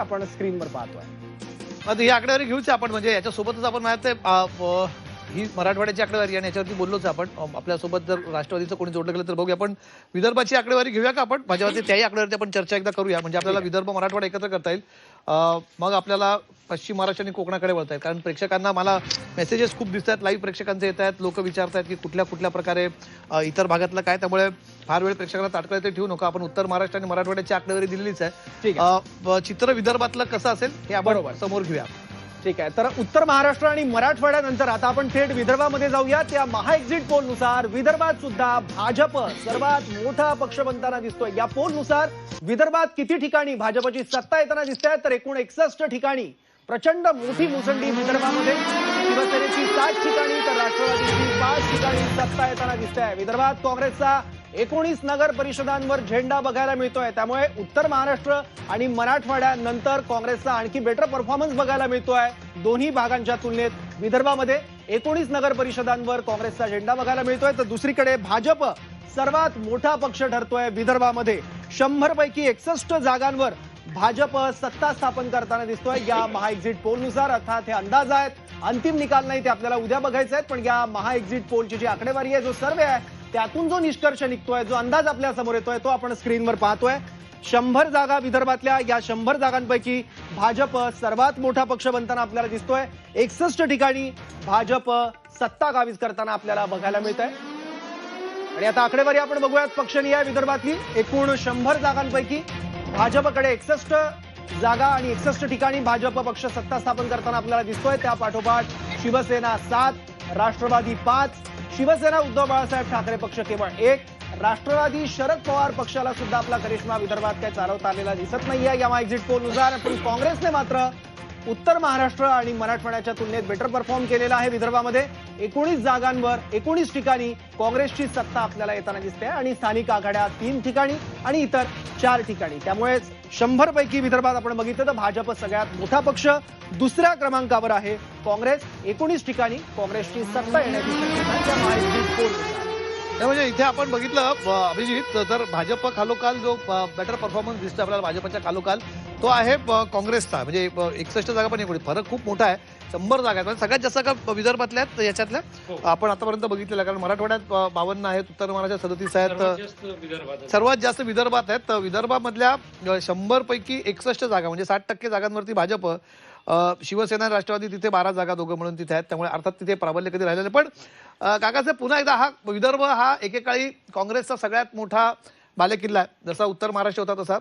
आपण स्क्रीनवर पाहतोय. आता ही आकडेवारी घेऊच आपण, म्हणजे याच्यासोबतच आपण ही मराठवाड्याची आकडेवारी आणि याच्यावरती बोललोच आपण. आपल्यासोबत जर राष्ट्रवादीचं कोणी जोडलं गेलं तर बघूया. आपण विदर्भाची आकडेवारी घेऊया का आपण माझ्यावरती, त्याही आकडेवारीची आपण चर्चा एकदा करूया, म्हणजे आपल्याला विदर्भ मराठवाडा एकत्र करता येईल. मग आपल्याला पश्चिम महाराष्ट्र आणि कोकणाकडे वळता येईल. कारण प्रेक्षकांना मला मेसेजेस खूप दिसत आहेत, लाईव्ह प्रेक्षकांचे येत आहेत, लोक विचारतात की कुठल्या कुठल्या प्रकारे इतर भागातलं काय. त्यामुळे फार वेळ प्रेक्षकांना ताटकळत ठेवू नका. आपण उत्तर महाराष्ट्र आणि मराठवाड्याची आकडेवारी दिलेलीच आहे. ठीक आहे. चित्र विदर्भातलं कसं असेल हे आपण समोर घेऊया. ठीक आहे. तर उत्तर महाराष्ट्र आणि मराठवाड्यानंतर आता आपण थेट विदर्भामध्ये जाऊया. त्या महा एक्झिट पोल नुसार विदर्भात सुद्धा भाजप सर्वात मोठा पक्ष बनताना दिसतोय. या पोल नुसार विदर्भात किती ठिकाणी भाजपची सत्ता येताना दिसते, तर एकूण 61 ठिकाणी प्रचंड मोठी मुसंडी विदर्भामध्ये. शिवसेनेची 60 ठिकाणी तर राष्ट्रवादीची 5 ठिकाणी सत्ता येताना दिसते आहे. विदर्भात काँग्रेसचा 19 नगर परिषदांवर झेंडा बघायला मिळतोय. त्यामुळे उत्तर महाराष्ट्र आणि मराठवाड्यानंतर काँग्रेसचा आणखी बेटर परफॉर्मन्स बघायला मिळतोय. दोन्ही भागांच्या तुलनेत विदर्भामध्ये 19 नगर परिषदांवर काँग्रेसचा झेंडा बघायला मिळतोय, तर दुसरीकडे भाजप सर्वात मोठा पक्ष ठरतोय. विदर्भामध्ये 100 पैकी 61 जागांवर भाजप सत्ता स्थापन करताना दिसतोय या महा एक्झिट पोल नुसार. अर्थात हे अंदाज आहेत, अंतिम निकाल नाही, ते आपल्याला उद्या बघायचे आहेत. पण या महा एक्झिट पोलची जी आकडेवारी आहे, जो सर्वे आहे, त्यातून जो निष्कर्ष निघतोय, जो अंदाज आपल्या समोर येतोय, तो आपण स्क्रीनवर पाहतोय. 100 जागा विदर्भातल्या, या 100 जागांपैकी भाजप सर्वात मोठा पक्ष बनताना आपल्याला दिसतोय. 61 ठिकाणी भाजप सत्ता काबीज करताना आपल्याला बघायला मिळत आहे. आणि आता आकडेवारी आपण बघूयात पक्षनिहाय विदर्भातली. एकूण 100 जागांपैकी भाजपकडे 61 जागा आणि 61 ठिकाणी भाजप पक्ष सत्ता स्थापन करताना आपल्याला दिसतोय. त्या पाठोपाठ शिवसेना 7, राष्ट्रवादी 5, शिवसेना उद्धव बाळासाहेब ठाकरे पक्ष केवळ 1, राष्ट्रवादी शरद पवार पक्षाला सुद्धा आपला करिश्मा विदर्भात काही चालवता आलेला दिसत नाहीये या एक्झिट पोल नुसार. पण काँग्रेसने मात्र उत्तर महाराष्ट्र आणि मराठवाड्याच्या तुलनेत बेटर परफॉर्म केलेला आहे. विदर्भामध्ये 19 जागांवर 19 ठिकाणी काँग्रेसची सत्ता आपल्याला येताना दिसते आणि स्थानिक आघाड्या 3 ठिकाणी आणि इतर 4 ठिकाणी. त्यामुळे 100 पैकी विदर्भात आपण बघितलं तर भाजप सगळ्यात मोठा पक्ष. दुसऱ्या क्रमांकावर आहे काँग्रेस. 19 ठिकाणी काँग्रेसची सत्ता येण्याची शक्यता. म्हणजे इथे आपण बघितलं अभिजित, तर भाजप खालोखाल जो बेटर परफॉर्मन्स दिसतो आपल्याला भाजपच्या खालोखाल, तो आहे काँग्रेसचा. म्हणजे 61 जागा पण एवढी फरक खूप मोठा आहे. 100 जागा आहेत सगळ्यात जास्त का विदर्भातल्या आहेत याच्यातल्या आपण आतापर्यंत बघितलेलं. कारण मराठवाड्यात 52 आहेत, उत्तर महाराष्ट्रात 37 आहेत, सर्वात जास्त विदर्भात आहेत. विदर्भामधल्या 100 पैकी 61 जागा म्हणजे 60% जागांवरती भाजप, शिवसेना राष्ट्रवादी तिथे 12 जागा दोघं म्हणून तिथे आहेत. त्यामुळे अर्थात तिथे प्राबल्य कधी राहिलेलं. पण काकासाहेब पुन्हा एकदा हा विदर्भ हा एकेकाळी काँग्रेसचा सगळ्यात मोठा बालेकिल्ला आहे. जसा उत्तर महाराष्ट्र होता तसा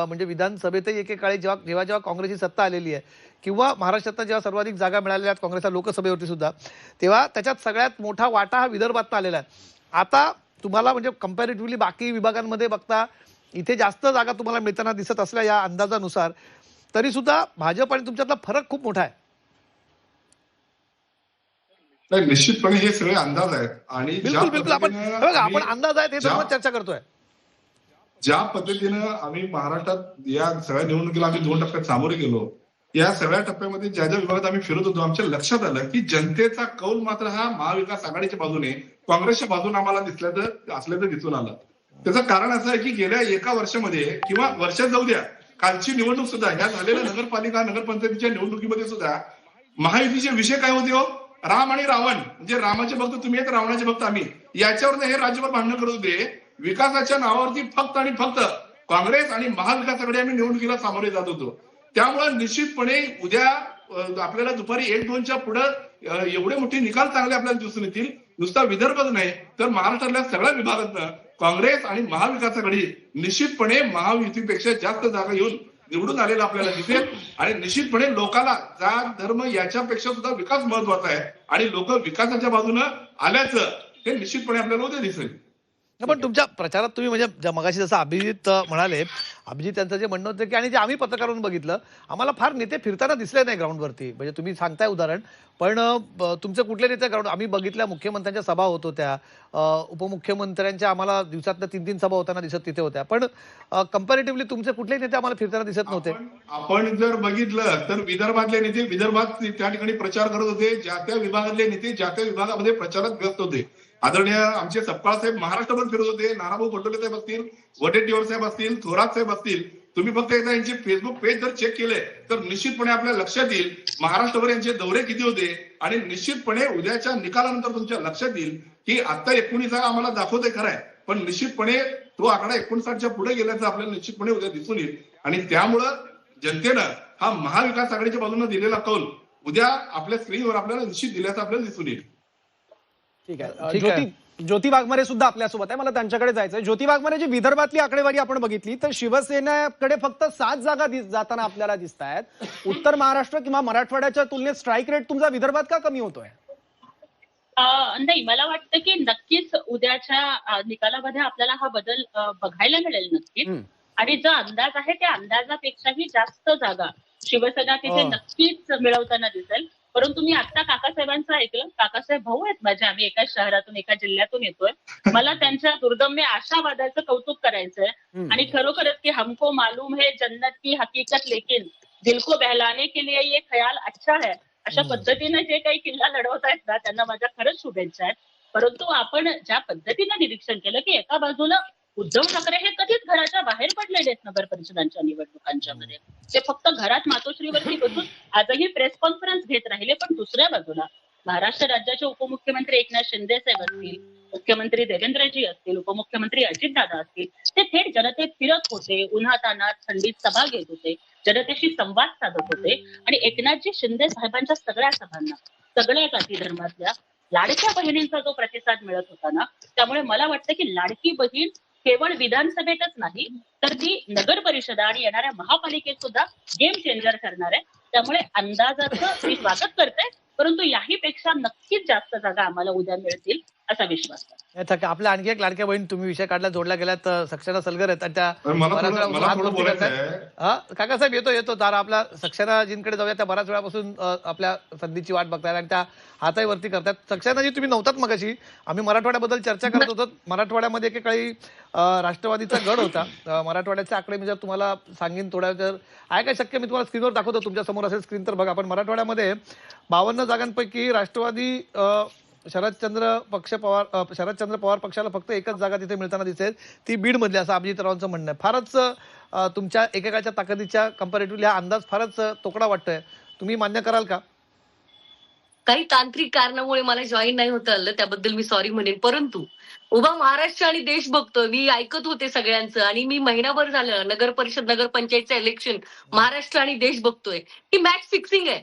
म्हणजे विधानसभेतही एकेकाळी जेव्हा काँग्रेसची सत्ता आलेली आहे किंवा महाराष्ट्रात जेव्हा सर्वाधिक जागा मिळालेल्या आहेत काँग्रेसला लोकसभेवरती सुद्धा, तेव्हा त्याच्यात सगळ्यात मोठा वाटा हा विदर्भात आलेला आहे. आता तुम्हाला म्हणजे कंपॅरेटिव्हली बाकी विभागांमध्ये बघता इथे जास्त जागा तुम्हाला मिळताना दिसत असल्या या अंदाजानुसार, तरी सुद्धा भाजप आणि तुमच्यातला फरक खूप मोठा आहे. नाही, निश्चितपणे हे सगळे अंदाज आहेत आणि बिलकुल आपण अंदाज आहेत हे सर्व चर्चा करतोय. ज्या पद्धतीनं आम्ही महाराष्ट्रात या सगळ्या निवडणुकीला आम्ही 2 टप्प्यात सामोरे गेलो, या सगळ्या टप्प्यामध्ये ज्या ज्या विभागात आम्ही फिरत होतो, आमच्या लक्षात आलं की जनतेचा कौल मात्र हा महाविकास आघाडीच्या बाजूने, काँग्रेसच्या बाजूने आम्हाला असल्याचं दिसून आलं. त्याचं कारण असं आहे की गेल्या एका वर्षामध्ये किंवा वर्षात जाऊ द्या, कालची निवडणूक सुद्धा, ह्या झालेल्या नगरपालिका नगरपंचायतीच्या निवडणुकीमध्ये सुद्धा महायुतीचे विषय काय होते हो? राम आणि रावण, म्हणजे रामाचे भक्त तुम्ही तर रावणाचे भक्त आम्ही, याच्यावर हे राज्यभर भांडण करत होते. विकासाच्या नावावरती फक्त आणि फक्त काँग्रेस आणि महाविकासाकडे आम्ही निवडणुकीला सामोरे जात होतो. त्यामुळे निश्चितपणे उद्या आपल्याला दुपारी 1-2च्या पुढे एवढे मोठे निकाल चांगले आपल्याला दिसून येतील. नुसता विदर्भच नाही तर महाराष्ट्रातल्या सगळ्या विभागातनं काँग्रेस आणि महाविकासाकडे निश्चितपणे महायुतीपेक्षा जास्त जागा येऊन निवडून आलेला आपल्याला दिसेल. आणि निश्चितपणे लोकांना जात धर्म याच्यापेक्षा सुद्धा विकास महत्वाचा आहे आणि लोक विकासाच्या बाजूने आल्याचं हे निश्चितपणे आपल्याला उद्या दिसेल. पण तुमच्या प्रचारात तुम्ही म्हणजे मगाशी जसं अभिजित म्हणाले, अभिजित यांचं जे म्हणणं होतं की आणि जे आम्ही पत्रकारांनी बघितलं, आम्हाला फार नेते फिरताना दिसले नाही ग्राउंडवरती. म्हणजे तुम्ही सांगताय उदाहरण, पण तुमचे कुठले नेते ग्राउंड आम्ही बघितल्या, मुख्यमंत्र्यांच्या सभा होत होत्या, उपमुख्यमंत्र्यांच्या आम्हाला दिवसातल्या 3-3 सभा होताना दिसत तिथे होत्या. पण कंपॅरेटिव्हली तुमचे कुठले नेते आम्हाला फिरताना दिसत नव्हते. आपण जर बघितलं तर विदर्भातले नेते विदर्भात त्या ठिकाणी प्रचार करत होते, ज्या त्या विभागातले नेते ज्या त्या विभागामध्ये प्रचारात व्यस्त होते. आदरणीय आमचे सपकाळ साहेब महाराष्ट्रभर फिरत होते, नानाभाऊ पटोले साहेब असतील, वडेट्टीवार साहेब असतील, थोरात साहेब असतील, तुम्ही फक्त एकदा यांचे फेसबुक पेज जर चेक केले तर निश्चितपणे आपल्या लक्षात येईल महाराष्ट्रभर यांचे दौरे किती होते आणि निश्चितपणे उद्याच्या निकालानंतर तुमच्या लक्षात येईल की आता 19 आम्हाला दाखवतोय खरंय, पण निश्चितपणे तो आकडा 59च्या पुढे गेल्याचं आपल्याला निश्चितपणे उद्या दिसून येईल. आणि त्यामुळं जनतेनं हा महाविकास आघाडीच्या बाजूने दिलेला कौल उद्या आपल्या स्क्रीनवर आपल्याला निश्चित दिल्याचं आपल्याला दिसून येईल. ठीक आहे. ठीक आहे. ज्योती वाघमारे सुद्धा आपल्यासोबत आहे, मला त्यांच्याकडे जायचंय. ज्योती वाघमारे, जी विदर्भातली आकडेवारी आपण बघितली तर शिवसेनेकडे फक्त 7 जागा जाताना आपल्याला दिसत आहेत. उत्तर महाराष्ट्र किंवा मराठवाड्याच्या तुलनेत स्ट्राईक रेट तुमचा विदर्भात का कमी होतोय? नाही, मला वाटतं की नक्कीच उद्याच्या निकालामध्ये आपल्याला हा बदल बघायला मिळेल नक्कीच. आणि जो अंदाज आहे त्या अंदाजापेक्षाही जास्त जागा शिवसेना तिथे नक्कीच मिळवताना दिसेल. परंतु मी आता काकासाहेबांचं ऐकलं, काकासाहेब भाऊ आहेत माझे, आम्ही एका शहरातून एका जिल्ह्यातून येतोय. मला त्यांच्या दुर्दम्य आशावादाचं कौतुक करायचंय आणि खरोखरच की हमको मालूम है जन्नत की हकीकत लेकिन दिल को बहलाने के लिए ये ख्याल अच्छा है, अशा पद्धतीने जे काही किल्ला लढवतायत ना त्यांना माझ्या खरंच शुभेच्छा आहेत. परंतु आपण ज्या पद्धतीनं निरीक्षण केलं की एका बाजूला उद्धव ठाकरे हे कधीच घराच्या बाहेर पडलेले आहेत नगर परिषदांच्या निवडणुकांच्या मध्ये, ते फक्त घरात मातोश्रीवरती बसून आजही प्रेस कॉन्फरन्स घेत राहिले. पण दुसऱ्या बाजूला महाराष्ट्र राज्याचे उपमुख्यमंत्री एकनाथ शिंदे साहेब असतील, मुख्यमंत्री देवेंद्रजी असतील, उपमुख्यमंत्री अजितदादा असतील, ते थेट जनतेत फिरत होते, उन्हातान्हात थंडीत सभा घेत होते, जनतेशी संवाद साधत होते. आणि एकनाथजी शिंदे साहेबांच्या सगळ्या सभांना सगळ्या जाती धर्मातल्या लाडक्या बहिणींचा जो प्रतिसाद मिळत होता ना, त्यामुळे मला वाटतं की लाडकी बहीण केवळ विधानसभेतच नाही तर ती नगर परिषद आणि येणाऱ्या महापालिकेत सुद्धा गेम चेंजर ठरणार आहे. त्यामुळे अंदाजाचं मी स्वागत करते, परंतु याही पेक्षा नक्कीच जास्त जागा आम्हाला उद्या मिळतील असा विश्वास आहे. आपल्या आणखी एक लाडक्या बहीण तुम्ही विषय काढला, जोडला गेला तर सक्षना सलगर आहेत आणि त्या मला थोडं बोलायचं आहे. काकासाहेब येतो तर आपल्या सक्सेनाजींकडे जाऊया. त्या बऱ्याच वेळापासून आपल्या संधीची वाट बघतायत आणि त्या हाताही वरती करतात. सक्सेनाजी, तुम्ही नव्हतात मगाशी, आम्ही मराठवाड्याबद्दल चर्चा करत होतो. मराठवाड्यामध्ये एकेकाळी राष्ट्रवादीचा गड होता. मराठवाड्याचे आकडे मी जर तुम्हाला सांगेन थोड्या वेळ आहे काय शक्य, मी तुम्हाला स्क्रीनवर दाखवतो, तुमच्या समोर असेल स्क्रीन तर बघा. पण मराठवाड्यामध्ये 52 जागांपैकी राष्ट्रवादी शरदचंद्र पवार पक्षाला फक्त एकच जागा तिथे मिळताना दिसेल, ती बीड मधली, असं अभिजितरावांचं म्हणणं आहे. फारच तुमच्या एकेकाच्या ताकदीच्या कंपॅरेटिव्हली हा अंदाज फारच तोकडा वाटतोय. तुम्ही मान्य कराल का? काही तांत्रिक कारणामुळे मला जॉईन नाही होता आलं, त्याबद्दल मी सॉरी म्हणेन. परंतु उभा महाराष्ट्र आणि देश बघतो, मी ऐकत होते सगळ्यांचं आणि मी महिनाभर झालं नगर परिषद नगर पंचायतचं इलेक्शन महाराष्ट्र आणि देश बघतोय. ही मॅच फिक्सिंग आहे.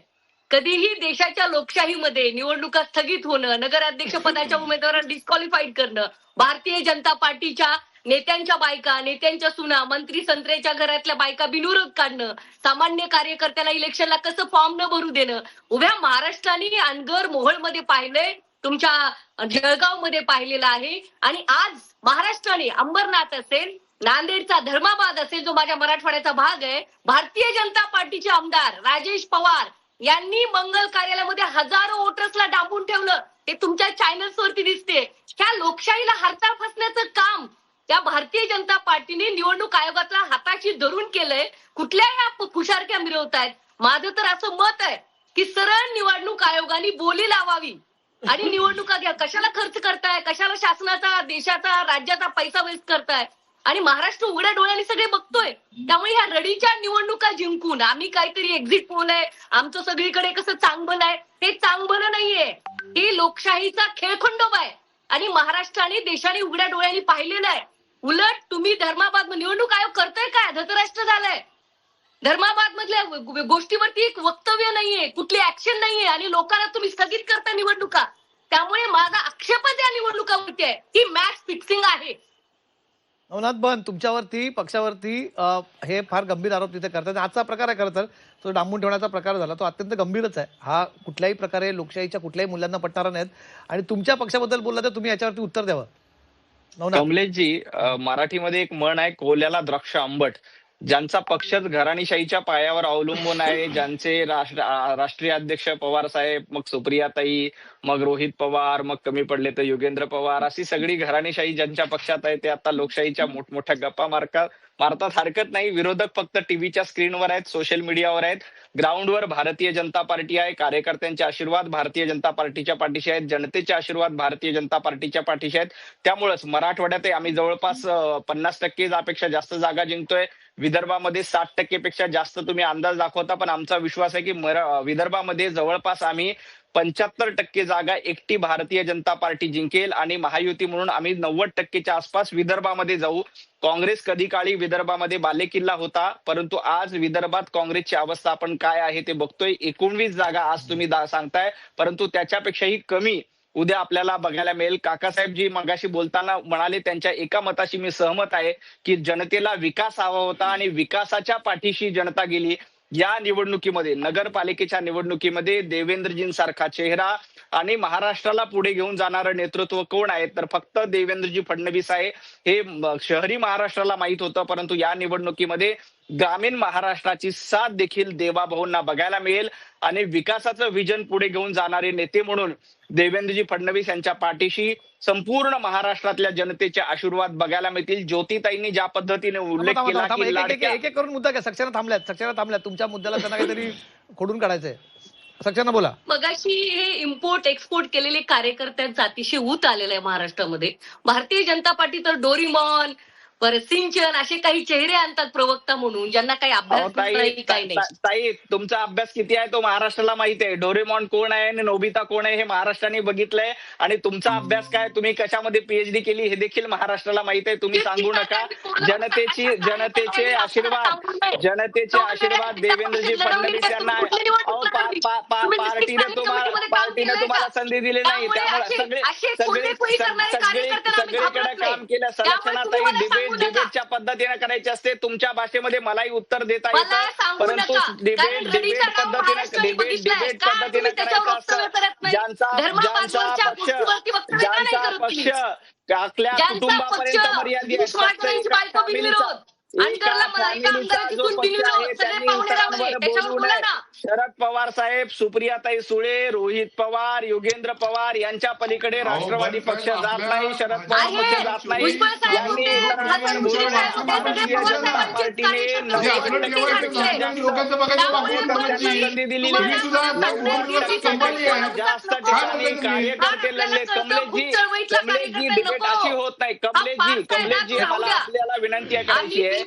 कधीही देशाच्या लोकशाहीमध्ये निवडणुका स्थगित होणं, नगराध्यक्ष पदाच्या उमेदवारांना डिस्क्वालिफाईड करणं, भारतीय जनता पार्टीच्या नेत्यांच्या बायका, नेत्यांच्या सुना, मंत्री संत्र्याच्या घरातल्या बायका बिनविरोध काढणं, सामान्य कार्यकर्त्याला इलेक्शनला कसं फॉर्म न भरू देणं, उभ्या महाराष्ट्राने अनगर मोहोळमध्ये पाहिलंय, तुमच्या जळगावमध्ये पाहिलेलं आहे. आणि आज महाराष्ट्राने अंबरनाथ असेल, नांदेडचा धर्माबाद असेल, जो माझ्या मराठवाड्याचा भाग आहे, भारतीय जनता पार्टीचे आमदार राजेश पवार यांनी मंगल कार्यालयामध्ये हजारो वोटर्सला डांबून ठेवलं. ते तुमच्या चॅनल्स वरती दिसते. ह्या लोकशाहीला हरताळ फसण्याचं काम त्या भारतीय जनता पार्टीने निवडणूक आयोगातला हाताशी धरून केलंय. कुठल्याही खुशारक्या मिरवतायत. माझं तर असं मत आहे की सरळ निवडणूक आयोगाने बोली लावावी आणि निवडणुका घ्या. कशाला खर्च करताय, कशाला शासनाचा, देशाचा, राज्याचा पैसा वेस्ट करताय. आणि महाराष्ट्र उघड्या डोळ्यांनी सगळे बघतोय. त्यामुळे ह्या रडीच्या निवडणुका जिंकून आम्ही काहीतरी एक्झिट पोल आहे, आमचं सगळीकडे कसं चांगलं आहे, हे चांगलं नाहीये. हे लोकशाहीचा खेळखंडोबा आहे आणि महाराष्ट्राने देशाने उघड्या डोळ्यांनी पाहिलेलं आहे. उलट तुम्ही धर्माबाद निवडणूक आयोग करतोय काय, धृतराष्ट्र झालंय. धर्माबाद मधल्या गोष्टीवरती एक वक्तव्य नाहीये, कुठली ऍक्शन नाहीये आणि लोकांना तुम्ही स्थगित करता निवडणुका. त्यामुळे माझा आक्षेपच या निवडणुकावरती आहे, ही मॅच फिक्सिंग आहे. नवनाथ बन, तुमच्यावरती पक्षावरती हे फार गंभीर आरोप तिथे करतात. आजचा प्रकार आहे खरं तर तो डांबून ठेवण्याचा प्रकार झाला, तो अत्यंत गंभीरच आहे. हा कुठल्याही प्रकारे लोकशाहीच्या कुठल्याही मूल्यांना पटणारा नाहीत. आणि तुमच्या पक्षाबद्दल बोलला तर तुम्ही याच्यावरती उत्तर द्यावं. कमलेशजी, मराठीमध्ये एक म्हण आहे, कोल्याला द्राक्ष आंबट. ज्यांचा पक्षच घराणीशाहीच्या पायावर अवलंबून आहे, ज्यांचे राष्ट्रीय अध्यक्ष पवार साहेब, मग सुप्रियाताई, मग रोहित पवार, मग कमी पडले तर योगेंद्र पवार, अशी सगळी घराणीशाही ज्यांच्या पक्षात आहे ते आता लोकशाहीच्या मोठमोठ्या गप्पा मारतात. हरकत नाही. विरोधक फक्त टीव्हीच्या स्क्रीनवर आहेत, सोशल मीडियावर आहेत. ग्राउंडवर भारतीय जनता पार्टी आहे. कार्यकर्त्यांचे आशीर्वाद भारतीय जनता पार्टीच्या पाठीशी आहेत. जनतेचे आशीर्वाद भारतीय जनता पार्टीच्या पाठीशी आहेत. त्यामुळेच मराठवाड्यात आम्ही जवळपास 50% यापेक्षा जास्त जागा जिंकतोय. विदर्भामध्ये 60% जास्त तुम्ही अंदाज दाखवता, पण आमचा विश्वास आहे की विदर्भामध्ये जवळपास आम्ही 75% जागा एकटी भारतीय जनता पार्टी जिंकेल आणि महायुती म्हणून आम्ही 90%च्या आसपास विदर्भामध्ये जाऊ. काँग्रेस कधी काळी विदर्भामध्ये बालेकिल्ला होता, परंतु आज विदर्भात काँग्रेसची अवस्था आपण काय आहे ते बघतोय. 19 जागा आज तुम्ही सांगताय, परंतु त्याच्यापेक्षाही कमी उद्या आपल्याला बघायला मिळेल. काकासाहेब जी मगाशी बोलताना म्हणाले, त्यांच्या एका मताशी मी सहमत आहे की जनतेला विकास हवा होता आणि विकासाच्या पाठीशी जनता गेली. या निवडणुकीमध्ये, नगरपालिकेच्या निवडणुकीमध्ये देवेंद्रजींसारखा चेहरा आणि महाराष्ट्राला पुढे घेऊन जाणारं नेतृत्व कोण आहे, तर फक्त देवेंद्रजी फडणवीस आहे. हे शहरी महाराष्ट्राला माहित होतं, परंतु या निवडणुकीमध्ये ग्रामीण महाराष्ट्राची साथ देखील देवाभाऊंना बघायला मिळेल आणि विकासाचं विजन पुढे घेऊन जाणारे नेते म्हणून देवेंद्रजी फडणवीस यांच्या पाठीशी संपूर्ण महाराष्ट्रातल्या जनतेचे आशीर्वाद बघायला मिळतील. ज्योतिताईंनी ज्या पद्धतीने उल्लेख केला की एक एक करून मुद्दा घ्या. सक्सेना थांबल्यात तुमच्या मुद्द्याला त्यांना काहीतरी खोडून काढायचंय. सक्सेना बोला. मगाशी हे इम्पोर्ट एक्सपोर्ट केलेले कार्यकर्त्यांचा अतिशय ऊत आलेला आहे महाराष्ट्रामध्ये. भारतीय जनता पार्टी तर डोरीमॉन, परत सिंचन असे काही चेहरे आणतात प्रवक्ता म्हणून, ज्यांना काही अभ्यास नाही, काही नाही. ताई, तुमचा अभ्यास किती आहे तो महाराष्ट्राला माहिती आहे. डोरेमॉन कोण आहे आणि नोबिता कोण आहे हे महाराष्ट्राने बघितलंय. आणि तुमचा अभ्यास काय, तुम्ही कशामध्ये पीएचडी केली हे देखील महाराष्ट्राला माहित आहे. तुम्ही सांगू नका. जनतेचे आशीर्वाद देवेंद्रजी फडणवीस यांना पार्टीने तुम्हाला संधी दिली नाही, त्यामुळे सगळीकडे काम केलं. संरक्षणातही डिबेटच्या पद्धतीने करायचे असते. तुमच्या भाषेमध्ये मलाही उत्तर देता येतं, परंतु डिबेट पद्धतीने करायचं असतं. ज्यांचा पक्ष आपल्या कुटुंबापर्यंत मर्यादित शरद पवार साहेब, सुप्रियाताई सुळे, रोहित पवार, योगेंद्र पवार यांच्या पलीकडे राष्ट्रवादी पक्ष जात नाही, शरद पवार पक्ष जात नाही. संधी दिली जास्त ठिकाणी कार्यकर्ते लढले. कमलेशजी डिबेट अशी होत नाही. कमलेशजी मला आपल्याला विनंती करायची आहे.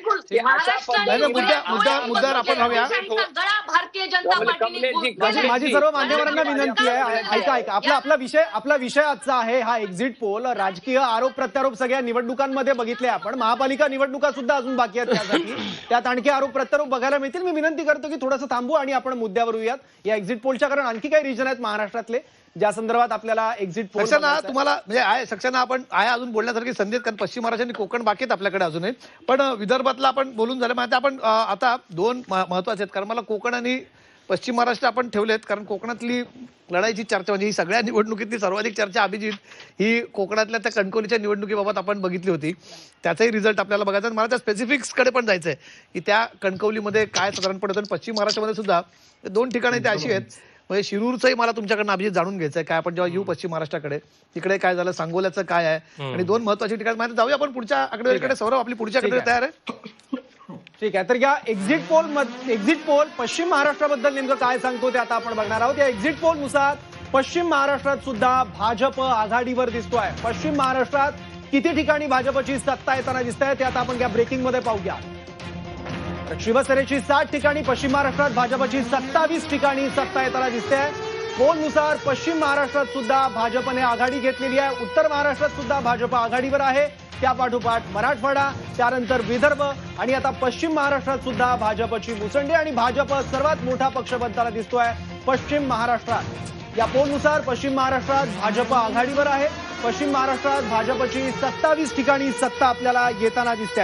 मुद्द्यावर आपण राहूया. भारतीय जनता पार्टी माझी सर्व मान्यवरांना विनंती आहे, ऐका. आपला विषय आजचा आहे हा एक्झिट पोल. राजकीय आरोप प्रत्यारोप सगळ्या निवडणुकांमध्ये बघितले आपण. महापालिका निवडणुका सुद्धा अजून बाकी आहेत त्यासाठी. त्यात आणखी आरोप प्रत्यारोप बघायला मिळतील. मी विनंती करतो की थोडंसं थांबू आणि आपण मुद्द्यावर येऊयात या एक्झिट पोलच्या, कारण आणखी काही रिजन आहेत महाराष्ट्रातले ज्या संदर्भात आपल्याला एक्झिट पोल. तुम्हाला म्हणजे आहे सक्सेना, आपण आहे अजून बोलण्यासारखी संधी, कारण पश्चिम महाराष्ट्र आणि कोकण बाकी आहेत आपल्याकडे अजूनही. पण विदर्भातला आपण बोलून झालं. माहिती आपण आता दोन महत्वाचे आहेत, कारण मला कोकण आणि पश्चिम महाराष्ट्र आपण ठेवलेत, कारण कोकणातली लढाईची चर्चा म्हणजे ही सगळ्या निवडणुकीतली सर्वाधिक चर्चा अभिजित ही कोकणातल्या त्या कणकवलीच्या निवडणुकीबाबत आपण बघितली होती. त्याचाही रिझल्ट आपल्याला बघायचा. मला त्या स्पेसिफिक्सकडे पण जायचंय की त्या कणकवलीमध्ये काय साधारणपणे होतं. पश्चिम महाराष्ट्रामध्ये सुद्धा 2 ठिकाणी ते अशी आहेत. म्हणजे शिरूरचंही मला तुमच्याकडनं अभिजित जाणून घ्यायचंय काय. आपण जेव्हा येऊ पश्चिम महाराष्ट्रामध्ये तिकडे काय झालं, सांगोल्याचं काय आहे, आणि 2 महत्वाची ठिकाणी माहिती जाऊया आपण पुढच्या आकडेवारीकडे. सौरभ आपली पुढच्या आकडेवारी तयार आहे? ठीक आहे. तर या एक्झिट पोल पश्चिम महाराष्ट्राबद्दल नेमकं काय सांगतो ते आता आपण बघणार आहोत. या एक्झिट पोल नुसार पश्चिम महाराष्ट्रात सुद्धा भाजप आघाडीवर दिसतोय. पश्चिम महाराष्ट्रात किती ठिकाणी भाजपची सत्ता येताना दिसत आहे ते आता आपण या ब्रेकिंग मध्ये पाहूया. शिवसेनेची 60 ठिकाणी, पश्चिम महाराष्ट्रात भाजपची 27 ठिकाणी सत्ता येताना दिसते. पोल नुसार पश्चिम महाराष्ट्रात सुद्धा भाजपने आघाडी घेतलेली आहे. उत्तर महाराष्ट्रात सुद्धा भाजप आघाडीवर आहे. त्यापाठोपाठ मराठवाडा, त्यानंतर विदर्भ आणि आता पश्चिम महाराष्ट्रात सुद्धा भाजपची मुसंडी आणि भाजप सर्वात मोठा पक्ष बनताना दिसतोय पश्चिम महाराष्ट्रात. या पोलनुसार पश्चिम महाराष्ट्रात भाजप आघाडीवर आहे. पश्चिम महाराष्ट्रात भाजपची 27 ठिकाणी सत्ता आपल्याला येताना दिसते.